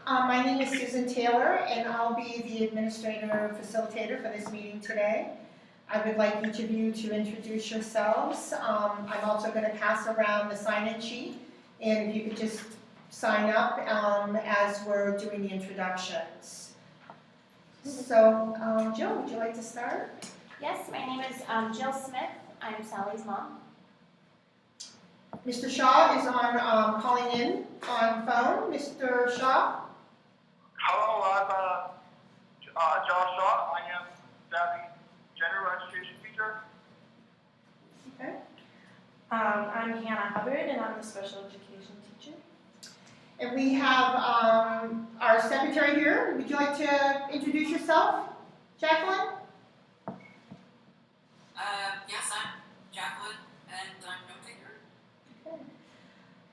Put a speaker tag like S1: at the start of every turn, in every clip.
S1: My name is Susan Taylor, and I'll be the administrator facilitator for this meeting today. I would like each of you to introduce yourselves. I'm also going to pass around the sign-in sheet, and if you could just sign up as we're doing the introductions. So, Jill, would you like to start?
S2: Yes, my name is Jill Smith. I'm Sally's mom.
S1: Mr. Shaw is on calling in on phone. Mr. Shaw?
S3: Hello, I'm Josh Shaw. I am the general education teacher.
S1: Okay.
S4: I'm Hannah Hubbard, and I'm the special education teacher.
S1: And we have our secretary here. Would you like to introduce yourself, Jacqueline?
S5: Yes, I'm Jacqueline, and I'm note taker.
S1: Okay.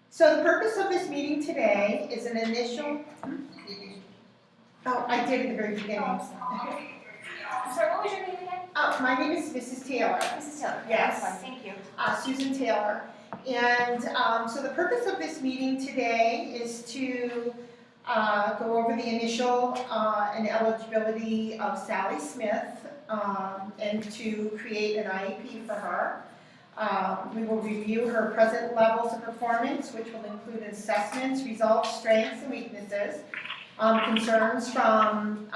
S1: So the purpose of this meeting today is an initial. Oh, I did at the very beginning.
S2: I'm sorry, what was your name again?
S1: My name is Mrs. Taylor.
S2: Mrs. Taylor.
S1: Yes.
S2: That's fine, thank you.
S1: Susan Taylor. And so the purpose of this meeting today is to go over the initial and eligibility of Sally Smith and to create an IEP for her. We will review her present levels of performance, which will include assessments, results, strengths, and weaknesses, concerns from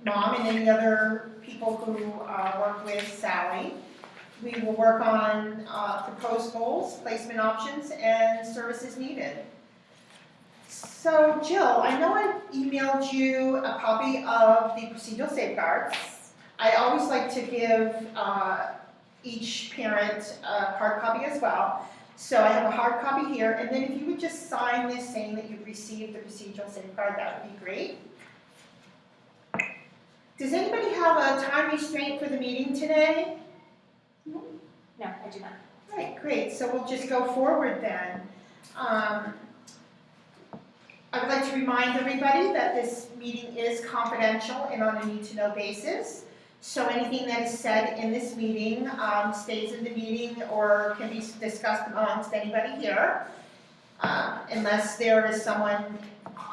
S1: mom and any other people who work with Sally. We will work on proposed goals, placement options, and services needed. So, Jill, I know I emailed you a copy of the procedural safeguards. I always like to give each parent a hard copy as well. So I have a hard copy here, and then if you would just sign this saying that you've received the procedural safeguard, that would be great. Does anybody have a time restraint for the meeting today?
S2: No, I do not.
S1: All right, great. So we'll just go forward then. I would like to remind everybody that this meeting is confidential and on a need-to-know basis. So anything that is said in this meeting stays in the meeting or can be discussed amongst anybody here, unless there is someone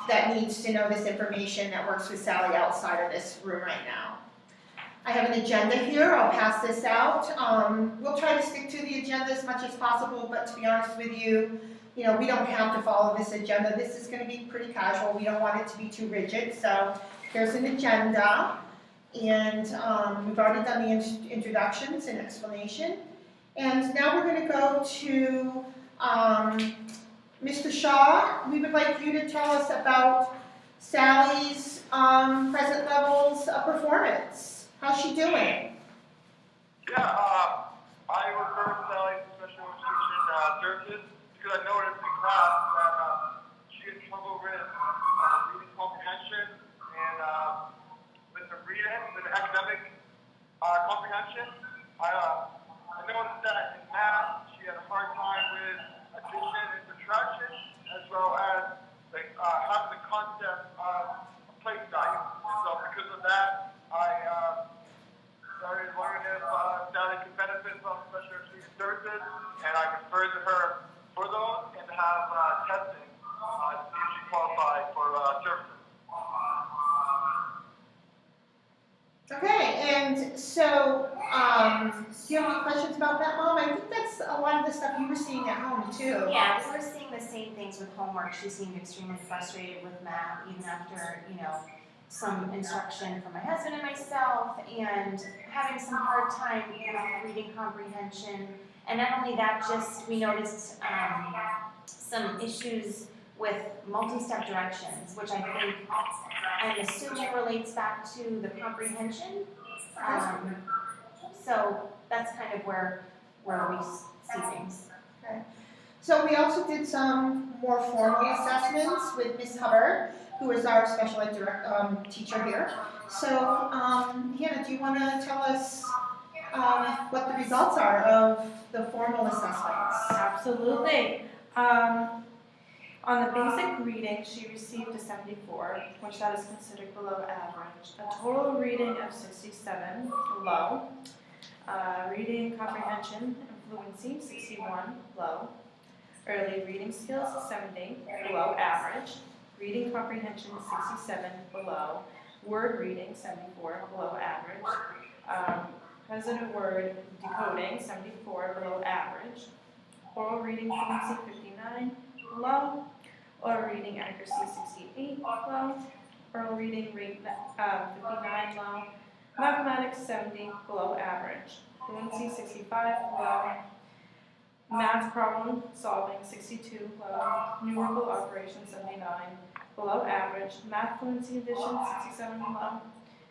S1: that needs to know this information that works with Sally outside of this room right now. I have an agenda here. I'll pass this out. We'll try to stick to the agenda as much as possible, but to be honest with you, we don't have to follow this agenda. This is going to be pretty casual. We don't want it to be too rigid. So here's an agenda. And we've already done the introductions and explanation. And now we're going to go to Mr. Shaw. We would like you to tell us about Sally's present levels of performance. How's she doing?
S3: Yeah, I refer to Sally to special education services because I noticed in class that she had trouble with reading comprehension and with the reading, with the academic comprehension. I noticed that in math she had a hard time with addition and subtraction, as well as having the concept of place value. And so because of that, I started wondering if Sally could benefit from special education services, and I referred to her for those and to have testing to see if she qualified for services.
S1: Okay, and so do you have any questions about that, Mom? I think that's a lot of the stuff you were seeing at home too.
S2: Yeah, we were seeing the same things with homework. She seemed extremely frustrated with math, even after, some instruction from my husband and myself, and having some hard time with reading comprehension. And not only that, we noticed some issues with multi-step directions, which I think I'm assuming relates back to the comprehension. So that's kind of where we see things.
S1: Okay. So we also did some more formal assessments with Ms. Hubbard, who is our special ed teacher here. So Hannah, do you want to tell us what the results are of the formal assessments?
S4: Absolutely. On the basic reading, she received a 74, which that is considered below average. A total reading of 67, low. Reading comprehension and fluency, 61, low. Early reading skills, 70, below average. reading comprehension 67 below, word reading 74 below average, President word decoding 74 below average, oral reading fluency 59 below, oral reading accuracy 68 low, oral reading rate 59 low, mathematics 70 below average, fluency 65 low, math problem solving 62 low, numerical operation 79 below average, math fluency addition 67 low,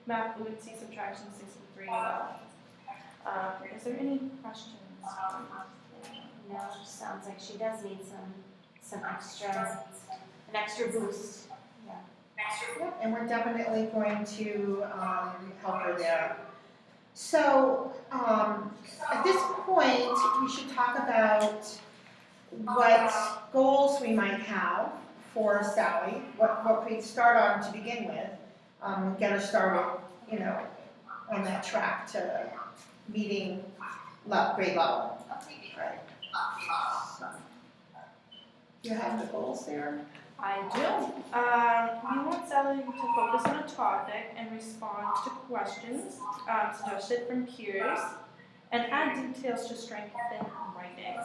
S4: math fluency subtraction 63 low. Is there any questions?
S2: No, sounds like she does need some an extra boost.
S1: Yep, and we're definitely going to help her there. So at this point, we should talk about what goals we might have for Sally, what we'd start on to begin with, get her started, you know, on that track to meeting grade level. Right. So, you have the goals there?
S4: I do. We want Sally to focus on a topic and respond to questions suggested from peers and add details to strengthen writing.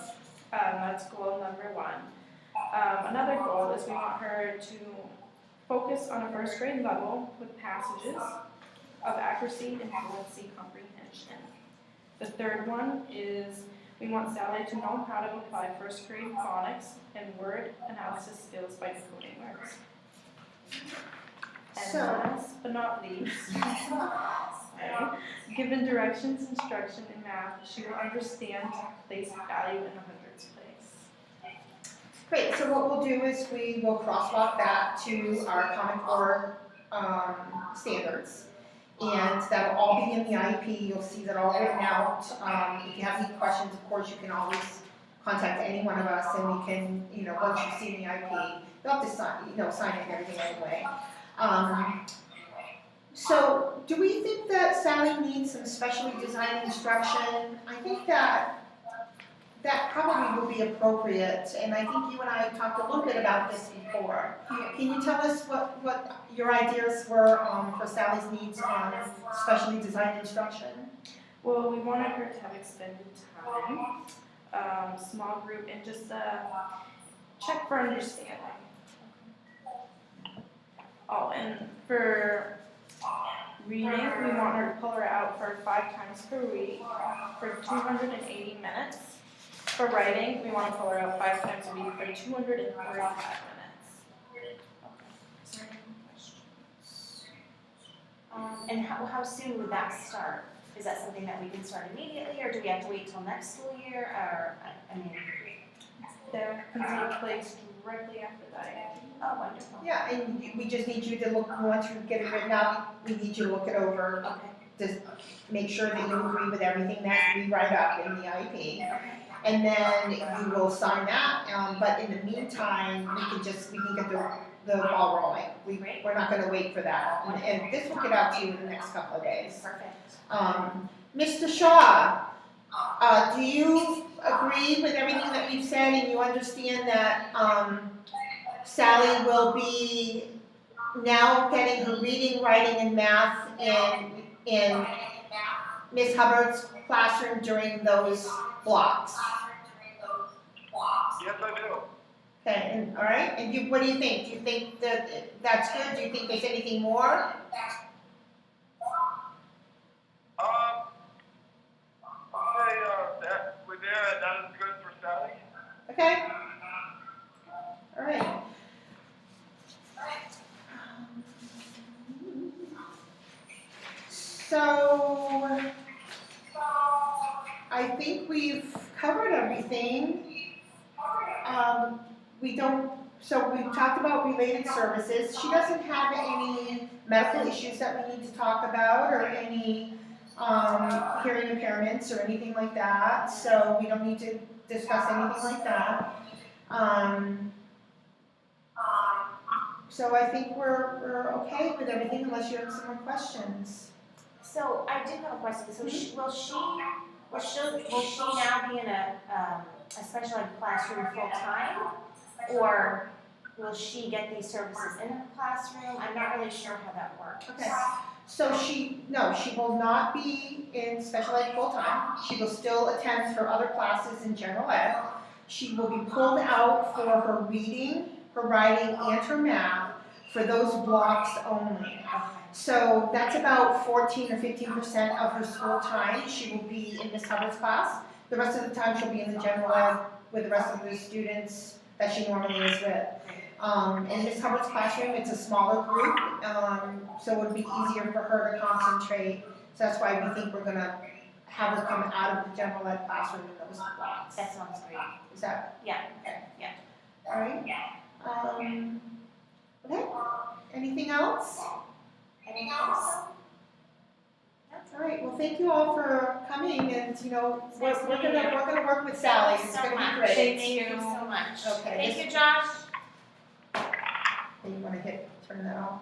S4: That's goal number 1. Another goal is we want her to focus on a first grade level with passages of accuracy and fluency comprehension. The third one is we want Sally to know how to apply first grade phonics and word analysis skills by decoding words. And
S1: So-
S4: last but not least, given directions, instruction in math, she will understand place value in the hundreds place.
S1: Great, so what we'll do is we will crosswalk that to our Common Core standards. And that will all be in the IEP, you'll see that all written out. If you have any questions, of course, you can always contact any one of us and we can, you know, once you've seen the IEP, you'll have to sign it and everything anyway. So do we think that Sally needs some specially designed instruction? I think that probably will be appropriate, and I think you and I talked a little bit about this before. Can you tell us what your ideas were for Sally's needs on specially designed instruction?
S4: Well, we wanted her to have extended time, small group, and just check for understanding. Oh, and for reading, we want her to pull her out for 5 times per week for 280 minutes. For writing, we want to pull her out 5 times a week for 235 minutes. Is there any questions?
S2: And how soon would that start? Is that something that we can start immediately, or do we have to wait till next school year, or, I mean?
S4: That can take place directly after that.
S2: Oh, wonderful.
S1: Yeah, and we just need you to look, once you get it written out, we need you to look it over,
S2: Okay.
S1: to make sure that you agree with everything that we write up in the IEP.
S2: Okay.
S1: And then you will sign that, but in the meantime, we can get the ball rolling. We're not gonna wait for that, and this will get out to you in the next couple of days.
S2: Perfect.
S1: Mr. Shaw, do you agree with everything that we've said, and you understand that, Sally will be now getting her reading, writing, and math in Ms. Hubbard's classroom during those blocks?
S3: Yes, I do.
S1: Okay, and, all right, and you, what do you think? Do you think that that's good? Do you think there's anything more?
S3: I'll say that we're there, that is good for Sally.
S1: Okay? All right. So, I think we've covered everything. So we've talked about related services. She doesn't have any medical issues that we need to talk about, or any hearing impairments or anything like that. So we don't need to discuss anything like that. So I think we're okay with everything unless you have some more questions.
S2: So I do have a question. So will she now be in a special ed classroom full time, or will she get these services in her classroom? I'm not really sure how that works.
S1: Okay. So she will not be in special ed full-time. She will still attend her other classes in general ed. She will be pulled out for her reading, her writing, and her math for those blocks only. So that's about 14 or 15% of her school time. She will be in Miss Hubbard's class. The rest of the time she'll be in the general ed with the rest of the students that she normally is with. In Miss Hubbard's classroom, it's a smaller group, so it would be easier for her to concentrate. So that's why we think we're gonna have her come out of the general ed classroom in those blocks.
S2: That sounds great.
S1: Is that?
S2: Yeah.
S1: All right. Okay. Anything else?
S2: Anything else?
S1: All right. Well, thank you all for coming, and we're
S2: Nice meeting you.
S1: gonna work with Sally. It's
S2: So
S1: gonna
S2: much.
S1: be great.
S2: Thank you so much.
S1: Okay.
S2: Thank you, Josh.
S1: You want to turn that off?